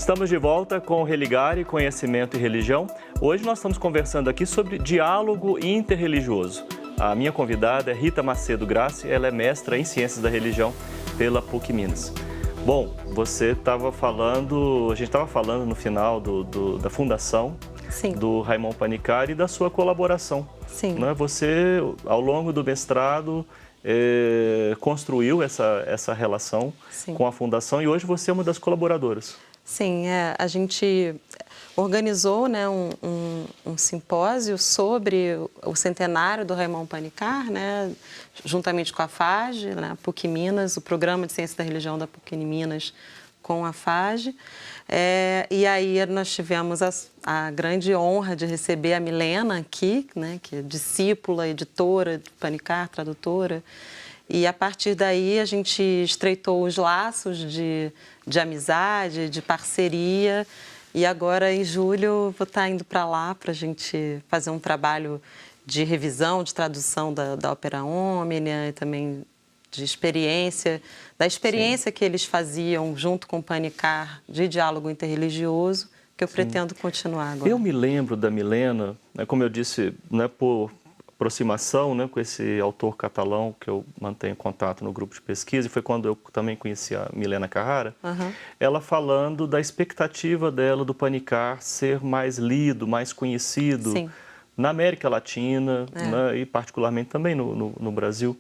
Estamos de volta com Religare, Conhecimento e Religião. Hoje nós estamos conversando aqui sobre diálogo interreligioso. A minha convidada é Rita Macedo Grassi, ela é mestra em Ciências da Religião pela PUC Minas. Bom, você estava falando, a gente estava falando no final da fundação Sim. do Raimon Panikkar e da sua colaboração. Sim. Né? Você, ao longo do mestrado, construiu essa relação Sim. com a fundação e hoje você é uma das colaboradoras. Sim, a gente organizou, né, um simpósio sobre o centenário do Raimon Panikkar, né, juntamente com a FAGE, né, PUC Minas, o Programa de Ciência da Religião da PUC Minas com a FAGE. E aí nós tivemos a grande honra de receber a Milena aqui, né, que é discípula, editora de Panikkar, tradutora. E a partir daí a gente estreitou os laços de amizade, de parceria. E agora, em julho, vou estar indo para lá para a gente fazer um trabalho de revisão, de tradução da Opera Omnia e também de experiência, da experiência Sim. que eles faziam junto com o Panikkar de diálogo interreligioso, que eu Sim. pretendo continuar agora. Eu me lembro da Milena, né, como eu disse, né, por aproximação, né, com esse autor catalão que eu mantenho contato no grupo de pesquisa, e foi quando eu também conheci a Milena Carrara, ela falando da expectativa dela do Panikkar ser mais lido, mais conhecido Sim. na América Latina, né, e particularmente também no Brasil.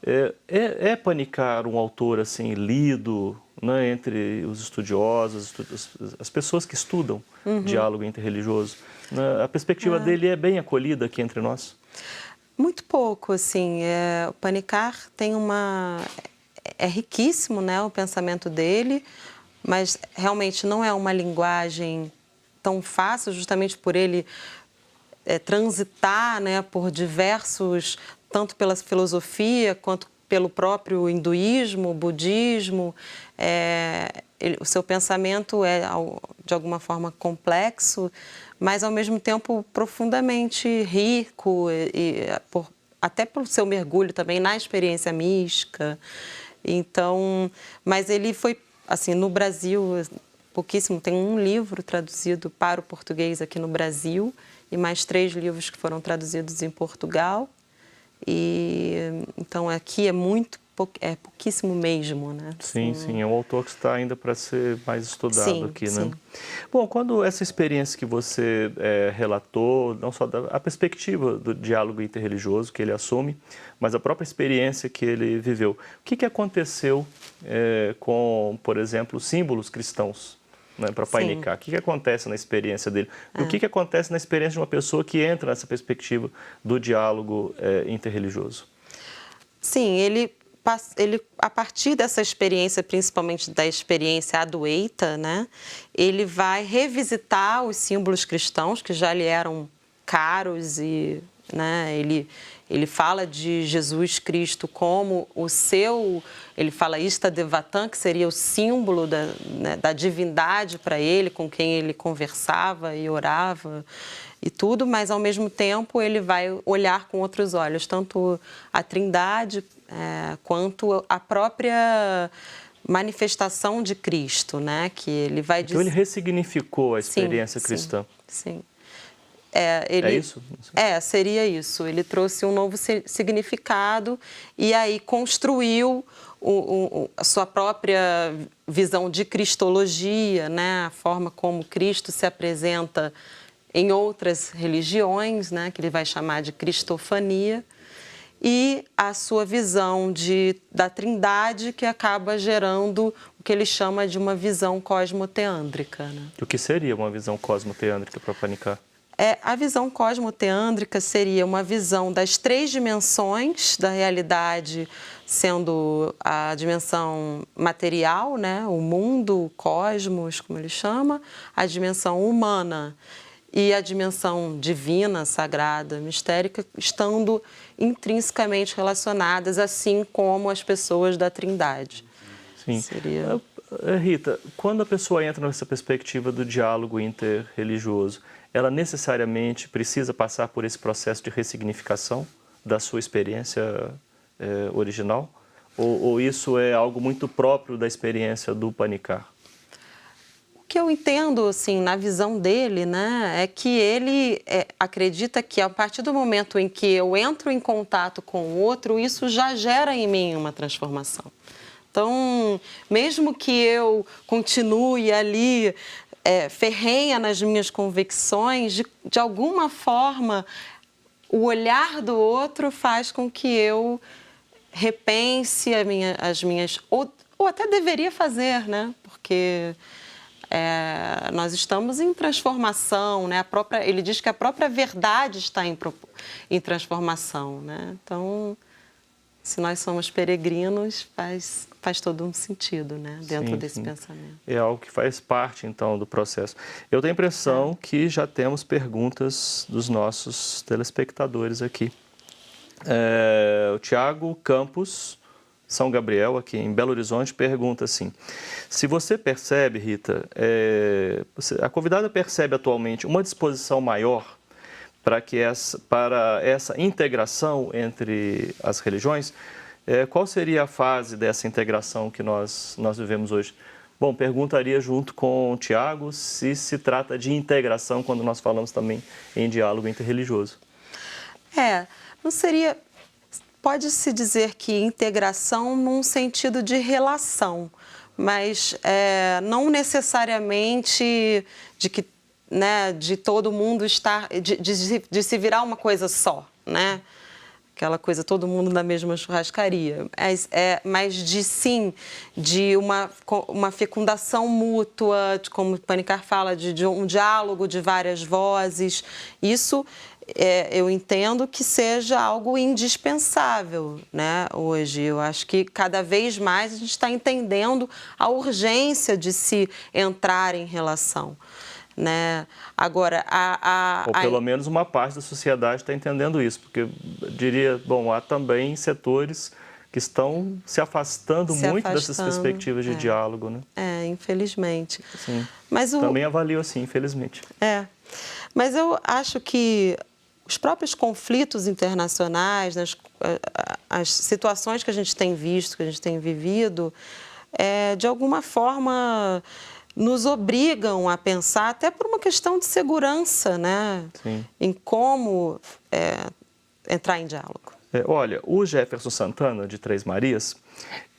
É Panikkar um autor assim lido, né, entre os estudiosos, as pessoas que estudam diálogo interreligioso? A perspectiva dele é bem acolhida aqui entre nós? Muito pouco, assim. O Panikkar tem é riquíssimo, né, o pensamento dele, mas realmente não é uma linguagem tão fácil, justamente por ele transitar, né, por diversos, tanto pela filosofia quanto pelo próprio hinduísmo, budismo. O seu pensamento é, de alguma forma, complexo, mas, ao mesmo tempo, profundamente rico, até pelo seu mergulho também na experiência mística. Então, mas ele foi, assim, no Brasil, pouquíssimo, tem um livro traduzido para o português aqui no Brasil e mais 3 livros que foram traduzidos em Portugal. Então, aqui é pouquíssimo mesmo, né? Sim, sim, é um autor que está ainda para ser mais estudado sim, aqui, sim. né? Bom, quando essa experiência que você relatou, não só a perspectiva do diálogo interreligioso que ele assume, mas a própria experiência que ele viveu, o que aconteceu com, por exemplo, símbolos cristãos, né, para Panikkar? O que acontece na experiência dele? E o que acontece na experiência de uma pessoa que entra nessa perspectiva do diálogo interreligioso? Sim, ele, a partir dessa experiência, principalmente da experiência adueita, né, ele vai revisitar os símbolos cristãos que já lhe eram caros e, né, ele fala de Jesus Cristo como ele fala Ista Devatan, que seria o símbolo da divindade para ele, com quem ele conversava e orava e tudo, mas, ao mesmo tempo, ele vai olhar com outros olhos, tanto a Trindade quanto a própria manifestação de Cristo, né? Que ele vai Então, ele ressignificou a experiência cristã. Sim. É isso? Seria isso. Ele trouxe um novo significado e aí construiu a sua própria visão de cristologia, né? A forma como Cristo se apresenta em outras religiões, né? Que ele vai chamar de cristofania, e a sua visão da Trindade, que acaba gerando o que ele chama de uma visão cosmoteândrica. Né? O que seria uma visão cosmoteândrica para Panikkar? A visão cosmoteândrica seria uma visão das 3 dimensões da realidade, sendo a dimensão material, né? O mundo, o cosmos, como ele chama, a dimensão humana e a dimensão divina, sagrada, mistérica, estando intrinsecamente relacionadas, assim como as pessoas da Trindade. Sim. Rita, quando a pessoa entra nessa perspectiva do diálogo interreligioso, ela necessariamente precisa passar por esse processo de ressignificação da sua experiência original? Ou isso é algo muito próprio da experiência do Panikkar? que eu entendo, assim, na visão dele, né, é que ele acredita que a partir do momento em que eu entro em contato com o outro, isso já gera em mim uma transformação. Então, mesmo que eu continue ali ferrenha nas minhas convicções, de alguma forma, o olhar do outro faz com que eu repense as minhas... Ou até deveria fazer, né? Porque nós estamos em transformação, né? Ele diz que a própria verdade está em transformação, né? Então, se nós somos peregrinos, faz todo um sentido, né? Dentro desse pensamento. É algo que faz parte, então, do processo. Eu tenho a impressão que já temos perguntas dos nossos telespectadores aqui. O Tiago Campos, São Gabriel, aqui em Belo Horizonte, pergunta assim: se você percebe, Rita, a convidada percebe atualmente uma disposição maior para essa integração entre as religiões, qual seria a fase dessa integração que nós vivemos hoje? Bom, perguntaria junto com o Tiago se trata de integração quando nós falamos também em diálogo interreligioso. Não seria... Pode-se dizer que integração num sentido de relação, mas não necessariamente de que, né, de todo mundo estar, de se virar uma coisa só, né? Aquela coisa, todo mundo na mesma churrascaria, mas de uma fecundação mútua, como o Panikkar fala, de um diálogo de várias vozes. Isso eu entendo que seja algo indispensável, né, hoje. Eu acho que cada vez mais a gente está entendendo a urgência de se entrar em relação, né? Agora, ou pelo menos uma parte da sociedade está entendendo isso, porque eu diria, bom, há também setores que estão se afastando muito dessas perspectivas de diálogo, né? Infelizmente. Sim. Mas também avalio assim, infelizmente. Mas eu acho que os próprios conflitos internacionais, as situações que a gente tem visto, que a gente tem vivido, de alguma forma nos obrigam a pensar, até por uma questão de segurança, né? Sim. Em como entrar em diálogo. Olha, o Jefferson Santana, de Três Marias,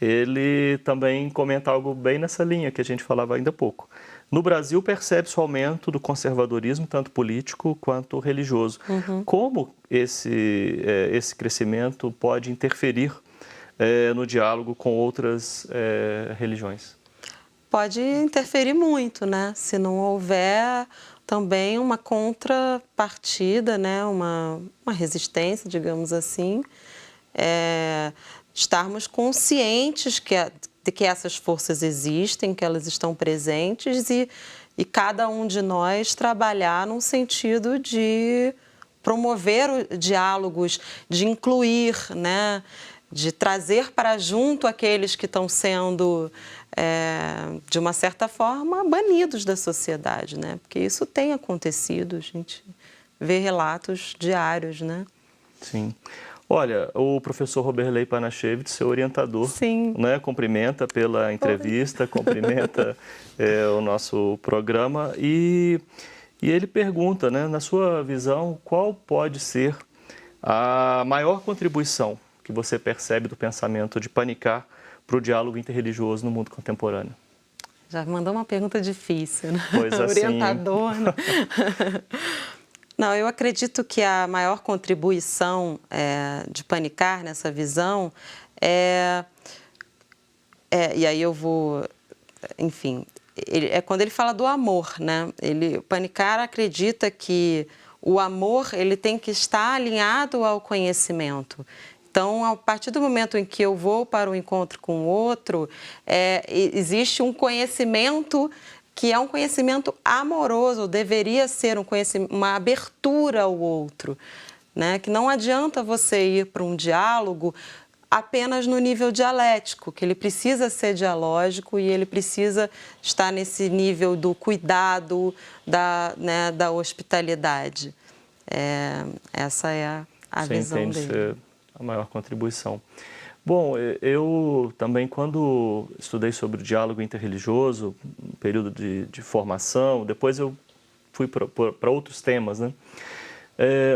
ele também comenta algo bem nessa linha que a gente falava ainda há pouco. No Brasil, percebe-se o aumento do conservadorismo, tanto político quanto religioso. Como esse crescimento pode interferir no diálogo com outras religiões? Pode interferir muito, né? Se não houver também uma contrapartida, né? Uma resistência, digamos assim, estarmos conscientes de que essas forças existem, que elas estão presentes e cada um de nós trabalhar num sentido de promover diálogos, de incluir, né? De trazer para junto aqueles que estão sendo, de uma certa forma, banidos da sociedade, né? Porque isso tem acontecido, a gente vê relatos diários, né? Sim. Olha, o professor Roberley Panachevitch, seu orientador, né, cumprimenta pela entrevista, cumprimenta o nosso programa e ele pergunta, né, na sua visão, qual pode ser a maior contribuição que você percebe do pensamento de Panikkar para o diálogo interreligioso no mundo contemporâneo? Já mandou uma pergunta difícil, né? Pois assim. Orientador, né? Não, eu acredito que a maior contribuição de Panikkar nessa visão e aí eu vou, enfim, quando ele fala do amor, né? Panikkar acredita que o amor ele tem que estar alinhado ao conhecimento. Então, a partir do momento em que eu vou para o encontro com o outro, existe um conhecimento que é um conhecimento amoroso, deveria ser uma abertura ao outro, né? Que não adianta você ir para um diálogo apenas no nível dialético, que ele precisa ser dialógico e ele precisa estar nesse nível do cuidado, da hospitalidade. Essa é a visão dele. Ser a maior contribuição. Bom, eu também, quando estudei sobre o diálogo interreligioso, um período de formação, depois eu fui para outros temas, né?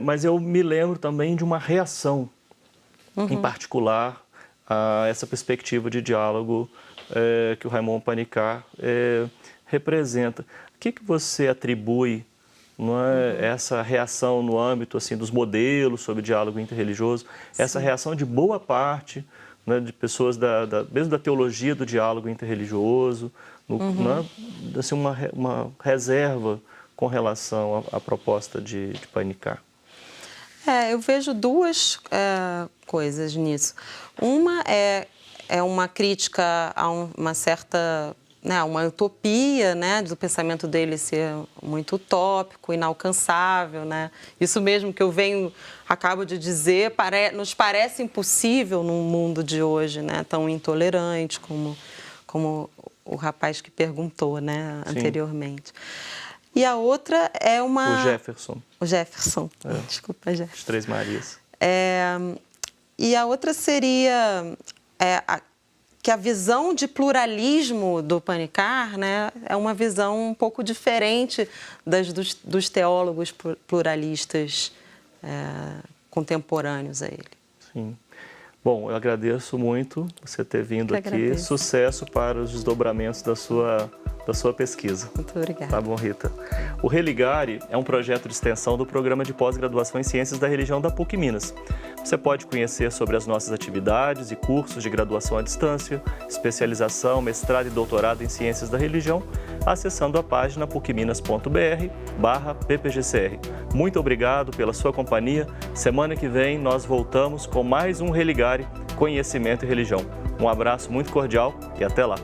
Mas eu me lembro também de uma reação, em particular, a essa perspectiva de diálogo que o Raymond Panikkar representa. O que você atribui, não é, essa reação no âmbito assim, dos modelos sobre diálogo interreligioso, essa reação de boa parte, né, de pessoas mesmo da teologia do diálogo interreligioso, né, assim, uma reserva com relação à proposta de Panikkar? Eu vejo duas coisas nisso. Uma é uma crítica a uma certa, né, uma utopia, né, do pensamento dele ser muito utópico, inalcançável, né? Isso mesmo que eu acabo de dizer, nos parece impossível num mundo de hoje, né, tão intolerante como o rapaz que perguntou, né, anteriormente. E a outra é uma... O Jefferson. O Jefferson. Desculpa, Jefferson. As Três Marias. E a outra seria que a visão de pluralismo do Panikkar, né, é uma visão um pouco diferente dos teólogos pluralistas contemporâneos a ele. Sim. Bom, eu agradeço muito você ter vindo aqui. Agradeço. Sucesso para os desdobramentos da sua pesquisa. Muito obrigada. Tá bom, Rita. O Religare é um projeto de extensão do Programa de Pós-Graduação em Ciências da Religião da PUC Minas. Você pode conhecer sobre as nossas atividades e cursos de graduação à distância, especialização, mestrado e doutorado em Ciências da Religião, acessando a página pucminas.br/ppgcr. Muito obrigado pela sua companhia. Semana que vem nós voltamos com mais um Religare, Conhecimento e Religião. Um abraço muito cordial e até lá.